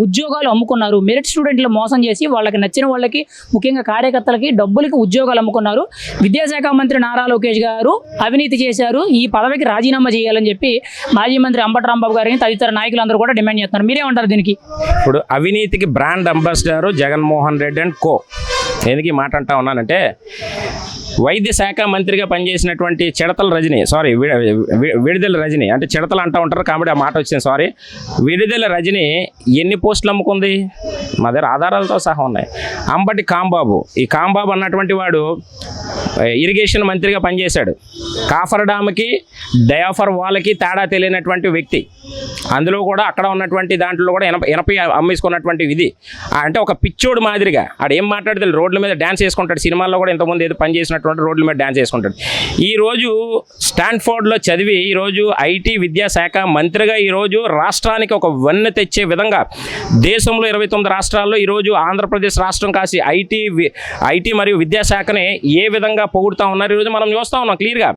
ఉద్యోగాలు అమ్ముకున్నారు. మెరిట్ స్టూడెంట్లు మోసం చేసి వాళ్ళకి నచ్చిన వాళ్ళకి, ముఖ్యంగా కార్యకర్తలకి డబ్బులకి ఉద్యోగాలు అమ్ముకున్నారు. విద్యాశాఖ మంత్రి నారా లోకేష్ గారు అవినీతి చేశారు, ఈ పదవికి రాజీనామా చేయాలని చెప్పి మాజీ మంత్రి అంబటి రాంబాబు గారిని తదితర నాయకులందరూ కూడా డిమాండ్ చేస్తున్నారు. మీరేమంటారు దీనికి? ఇప్పుడు అవినీతికి brand ambassador Jaganmohan Reddy and co. ఎందుకు ఈ మాట అంటా ఉన్నానంటే, వైద్య శాఖ మంత్రిగా పనిచేసినటువంటి విడుదల రజని, అంటే చిడతలు అంటూ ఉంటారు కాబట్టి ఆ మాట వచ్చింది, సారీ. విడుదల రజని ఎన్ని పోస్టులు అమ్ముకుంది? మా దగ్గర ఆధారాలతో సహా ఉన్నాయి. అంబటి కాంబాబు, ఈ కాంబాబు అన్నటువంటి వాడు ఇరిగేషన్ మంత్రిగా పనిచేశాడు. కాఫర్ డామ్కి డయాఫర్ వాల్కి తేడా తెలియనటువంటి వ్యక్తి. అందులో కూడా అక్కడ ఉన్నటువంటి దాంట్లో కూడా ఎనపై అమ్మేసుకున్నటువంటి ఇది. అంటే ఒక పిచ్చోడు మాదిరిగా ఆడు ఏం మాట్లాడితే రోడ్ల మీద డ్యాన్స్ చేసుకుంటాడు. సినిమాల్లో కూడా ఇంతకుముందు ఏదో పని చేసినటువంటి రోడ్ల మీద డ్యాన్స్ చేసుకుంటాడు. ఈరోజు స్టాన్ఫోర్డ్లో చదివి ఈరోజు ఐటీ విద్యాశాఖ మంత్రిగా ఈరోజు రాష్ట్రానికి ఒక వన్నె తెచ్చే విధంగా దేశంలో 29 రాష్ట్రాల్లో ఈరోజు ఆంధ్రప్రదేశ్ రాష్ట్రం కాసి ఐటీ మరియు విద్యాశాఖని ఏ విధంగా పొగుడుతూ ఉన్నారు ఈరోజు మనం చూస్తూ ఉన్నాం క్లియర్గా.